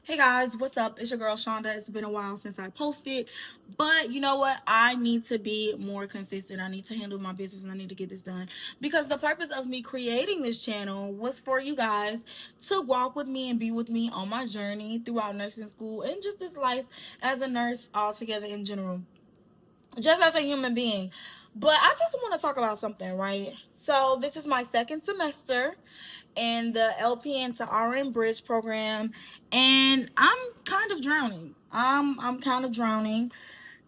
Hey guys, what's up? It's your girl Shonda. It's been a while since I posted, but you know what? I need to be more consistent. I need to handle my business and I need to get this done because the purpose of me creating this channel was for you guys to walk with me and be with me on my journey throughout nursing school and just this life as a nurse altogether in general, just as a human being. But I just want to talk about something, right? So, this is my second semester in the LPN to RN Bridge program, and I'm kind of drowning. I'm kind of drowning.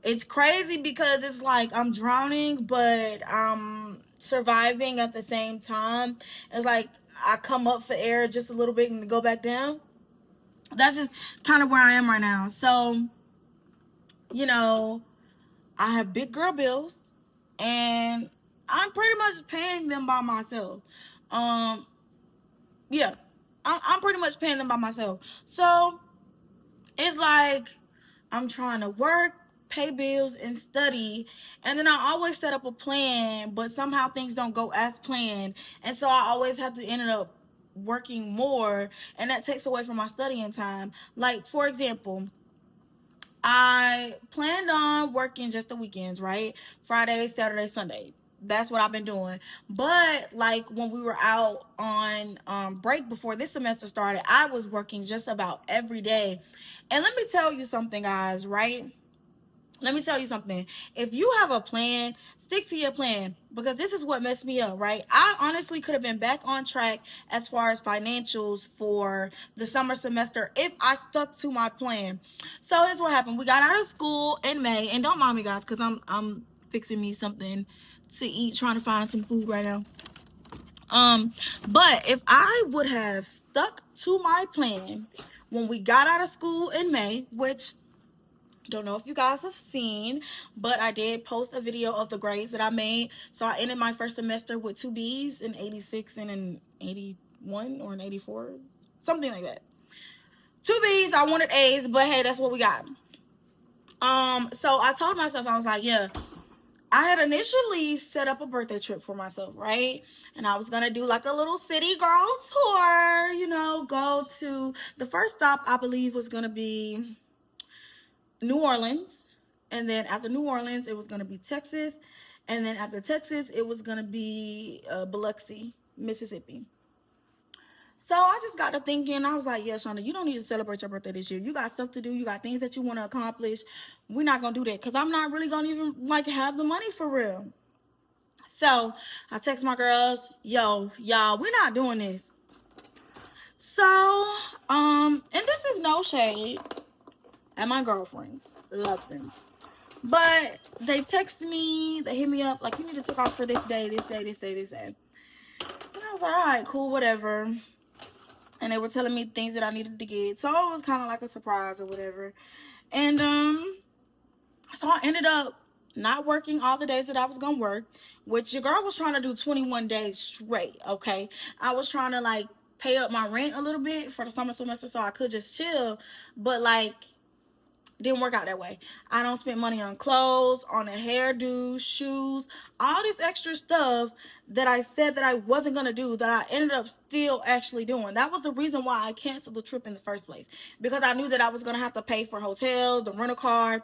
It's crazy because it's like I'm drowning, but I'm surviving at the same time. It's like I come up for air just a little bit and go back down. That's just kind of where I am right now. So, you know, I have big girl bills, and I'm pretty much paying them by myself. Um, yeah, I'm pretty much paying them by myself. So it's like I'm trying to work, pay bills, and study. And then I always set up a plan, but somehow things don't go as planned. And so I always have to end up working more, and that takes away from my studying time. Like, for example, I planned on working just the weekends, right? Friday, Saturday, Sunday. That's what I've been doing. But like when we were out on break before this semester started, I was working just about every day. And let me tell you something, guys, right? Let me tell you something. If you have a plan, stick to your plan, because this is what messed me up, right? I honestly could have been back on track as far as financials for the summer semester if I stuck to my plan. So here's what happened. We got out of school in May, and don't mind me, guys, because I'm fixing me something to eat, trying to find some food right now. But if I would have stuck to my plan when we got out of school in May, which don't know if you guys have seen, but I did post a video of the grades that I made. So I ended my first semester with 2Bs, an 86 and an 81 or an 84, something like that. 2Bs, I wanted A's, but hey, that's what we got. So I told myself, I was like, yeah, I had initially set up a birthday trip for myself, right? And I was gonna do like a little city girl tour, go to the first stop, I believe, was gonna be New Orleans, and then after New Orleans, it was going to be Texas, and then after Texas, it was going to be Biloxi, Mississippi. So I just got to thinking, I was like, yeah, Shonda, you don't need to celebrate your birthday this year. You got stuff to do. You got things that you want to accomplish. We're not going to do that because I'm not really going to even like have the money for real. So I text my girls, yo, y'all, we're not doing this. So, and this is no shade at my girlfriends. Love them. But they text me, they hit me up, like, you need to take off for this day, this day, this day, this day. And I was like, all right, cool, whatever. And they were telling me things that I needed to get. So it was kind of like a surprise or whatever. And so I ended up not working all the days that I was going to work, which your girl was trying to do 21 days straight, okay? I was trying to, like, pay up my rent a little bit for the summer semester so I could just chill. But, like, didn't work out that way. I don't spend money on clothes, on a hairdo, shoes, all this extra stuff that I said that I wasn't going to do that I ended up still actually doing. That was the reason why I canceled the trip in the first place, because I knew that I was going to have to pay for hotel, the rental car,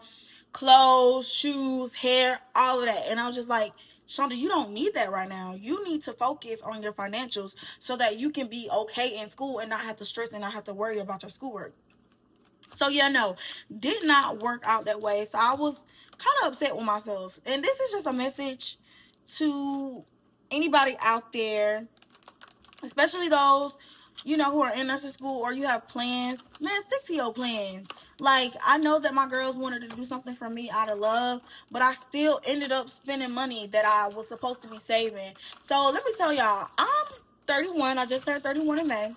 clothes, shoes, hair, all of that. And I was just like, Shonda, you don't need that right now. You need to focus on your financials so that you can be okay in school and not have to stress and not have to worry about your schoolwork. So yeah, no, did not work out that way. So I was kind of upset with myself. And this is just a message to anybody out there, especially those, who are in nursing school or you have plans. Man, stick to your plans. Like, I know that my girls wanted to do something for me out of love, but I still ended up spending money that I was supposed to be saving. So let me tell y'all, I'm 31. I just turned 31 in May.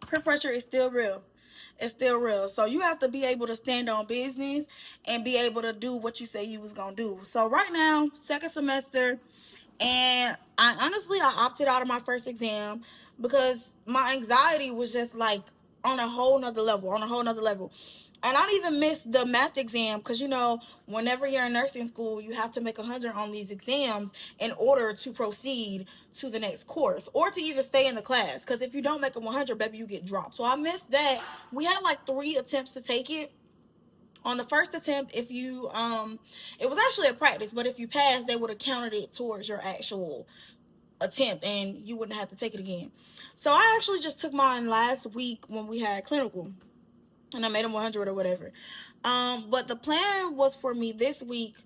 Peer pressure is still real. It's still real. So you have to be able to stand on business and be able to do what you say you was going to do. So right now, second semester, and I opted out of my first exam because my anxiety was just like on a whole nother level. And I don't even miss the math exam because, you know, whenever you're in nursing school, you have to make 100 on these exams in order to proceed to the next course or to even stay in the class. Because if you don't make a 100, baby, you get dropped. So I missed that. We had like 3 attempts to take it. On the first attempt, if you it was actually a practice, but if you passed, they would have counted it towards your actual attempt and you wouldn't have to take it again. So I actually just took mine last week when we had clinical, and I made them 100 or whatever. But the plan was for me this week,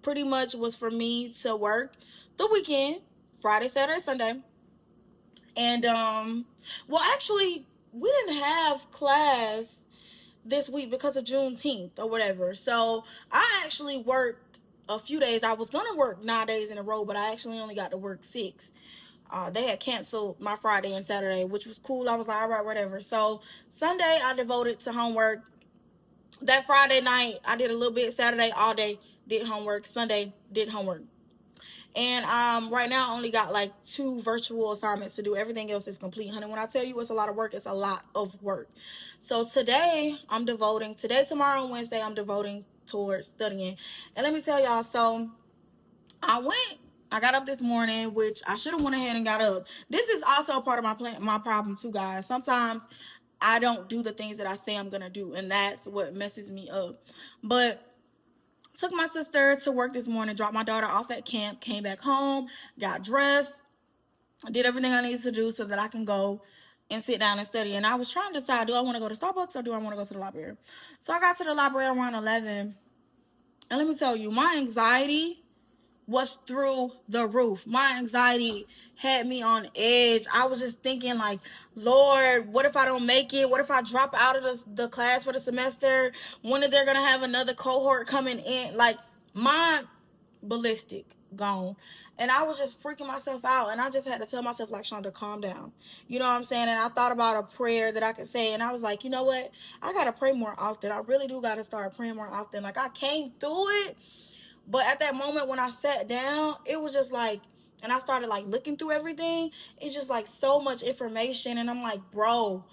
pretty much was for me to work the weekend, Friday, Saturday, Sunday. And well, actually, we didn't have class this week because of Juneteenth or whatever. So I actually worked a few days. I was gonna work 9 days in a row, but I actually only got to work 6. They had canceled my Friday and Saturday, which was cool. I was like, all right, whatever. So Sunday I devoted to homework. That Friday night I did a little bit. Saturday all day did homework. Sunday did homework. And right now I only got like 2 virtual assignments to do. Everything else is complete, honey. When I tell you it's a lot of work, it's a lot of work. So today, tomorrow, and Wednesday, I'm devoting towards studying. And let me tell y'all, so I got up this morning, which I should have went ahead and got up. This is also a part of my problem too, guys. Sometimes I don't do the things that I say I'm going to do, and that's what messes me up. But took my sister to work this morning, dropped my daughter off at camp, came back home, got dressed, did everything I needed to do so that I can go and sit down and study. And I was trying to decide, do I want to go to Starbucks or do I want to go to the library? So I got to the library around 11. And let me tell you, my anxiety was through the roof. My anxiety had me on edge. I was just thinking like, Lord, what if I don't make it? What if I drop out of the class for the semester? When are they going to have another cohort coming in? Like, my ballistic gone. And I was just freaking myself out. And I just had to tell myself, like, Shonda, calm down. You know what I'm saying? And I thought about a prayer that I could say. And I was like, you know what? I got to pray more often. I really do got to start praying more often. Like, I came through it. But at that moment when I sat down, it was just like, and I started like looking through everything. It's just like so much information. And I'm like, bro,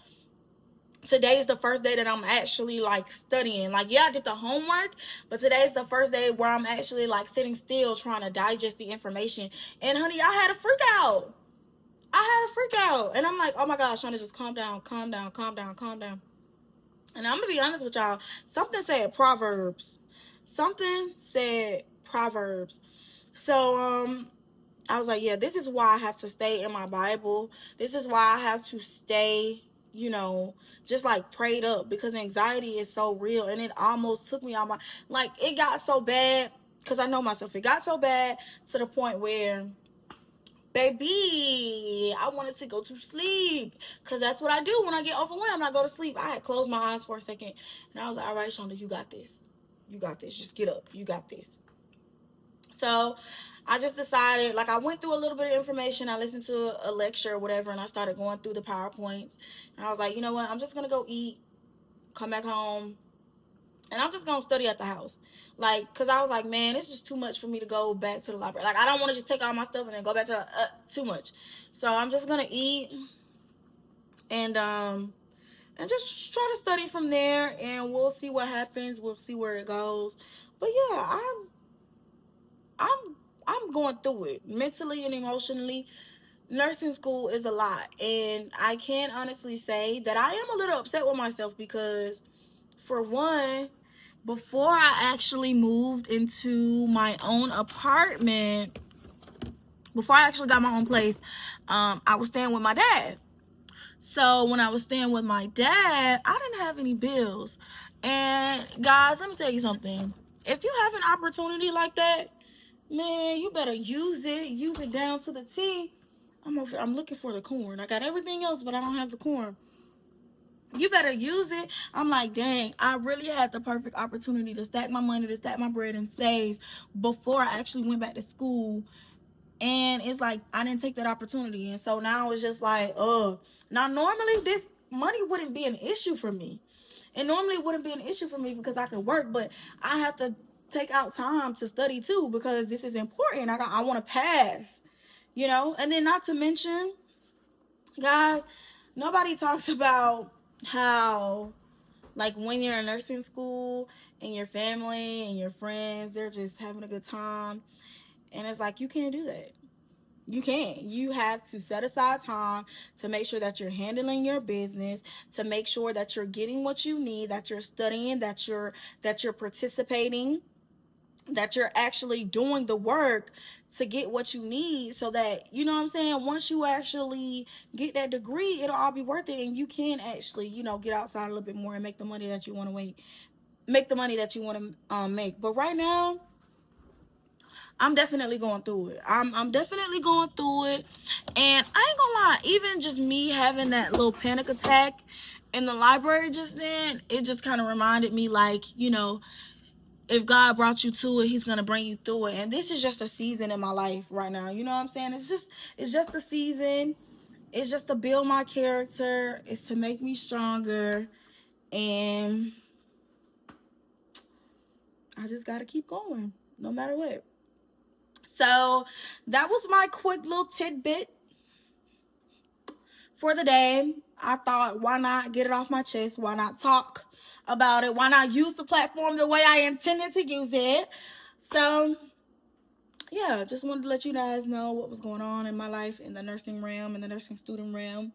today's the first day that I'm actually like studying. Like, yeah, I did the homework, but today's the first day where I'm actually like sitting still trying to digest the information. And honey, I had a freak out. And I'm like, oh my gosh, Shonda, just calm down. And I'm gonna be honest with y'all. Something said Proverbs. So I was like, yeah, this is why I have to stay in my Bible. This is why I have to stay, you know, just like prayed up, because anxiety is so real. And it almost took me out my, like, it got so bad, because I know myself, it got so bad to the point where, baby, I wanted to go to sleep, because that's what I do when I get overwhelmed. I go to sleep. I had closed my eyes for a second, and I was like, all right, Shonda, you got this. Just get up. You got this. So I just decided, like, I went through a little bit of information. I listened to a lecture or whatever, and I started going through the PowerPoints. And I was like, you know what? I'm just going to go eat, come back home, and I'm just going to study at the house. Like, because I was like, man, it's just too much for me to go back to the library. Like, I don't want to just take all my stuff and then go back to too much. So I'm just going to eat and just try to study from there, and we'll see what happens. We'll see where it goes. But yeah, I'm going through it mentally and emotionally. Nursing school is a lot, and I can honestly say that I am a little upset with myself because, for one, before I actually moved into my own apartment, before I actually got my own place, I was staying with my dad. So when I was staying with my dad, I didn't have any bills. And guys, let me tell you something. If you have an opportunity like that, man, you better use it. Use it down to the T. I'm looking for the corn. I got everything else, but I don't have the corn. You better use it. I'm like, dang, I really had the perfect opportunity to stack my money, to stack my bread and save before I actually went back to school. And it's like, I didn't take that opportunity. And so now it's just like, now normally this money wouldn't be an issue for me. And normally it wouldn't be an issue for me because I can work, but I have to take out time to study too, because this is important. I want to pass, you know. And then not to mention, guys, nobody talks about how, like, when you're in nursing school and your family and your friends, they're just having a good time. And it's like, you can't do that. You can't. You have to set aside time to make sure that you're handling your business, to make sure that you're getting what you need, that you're studying, that you're participating, that you're actually doing the work to get what you need, so that, you know what I'm saying, once you actually get that degree, it'll all be worth it, and you can actually, get outside a little bit more and make the money that you want to make the money that you want to make. But right now, I'm definitely going through it. I'm definitely going through it. And I ain't gonna lie, even just me having that little panic attack in the library just then, it just kind of reminded me, like, if God brought you to it, he's gonna bring you through it. And this is just a season in my life right now. You know what I'm saying? It's just a season. It's just to build my character. It's to make me stronger. And I just gotta keep going, no matter what. So that was my quick little tidbit for the day. I thought, why not get it off my chest? Why not talk about it? Why not use the platform the way I intended to use it? So, yeah, just wanted to let you guys know what was going on in my life in the nursing realm, in the nursing student realm,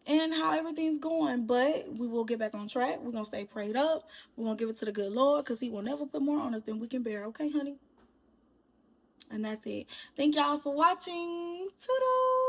and how everything's going. But we will get back on track. We're going to stay prayed up. We're going to give it to the good Lord, because he will never put more on us than we can bear. Okay, honey? And that's it. Thank y'all for watching. Toodles.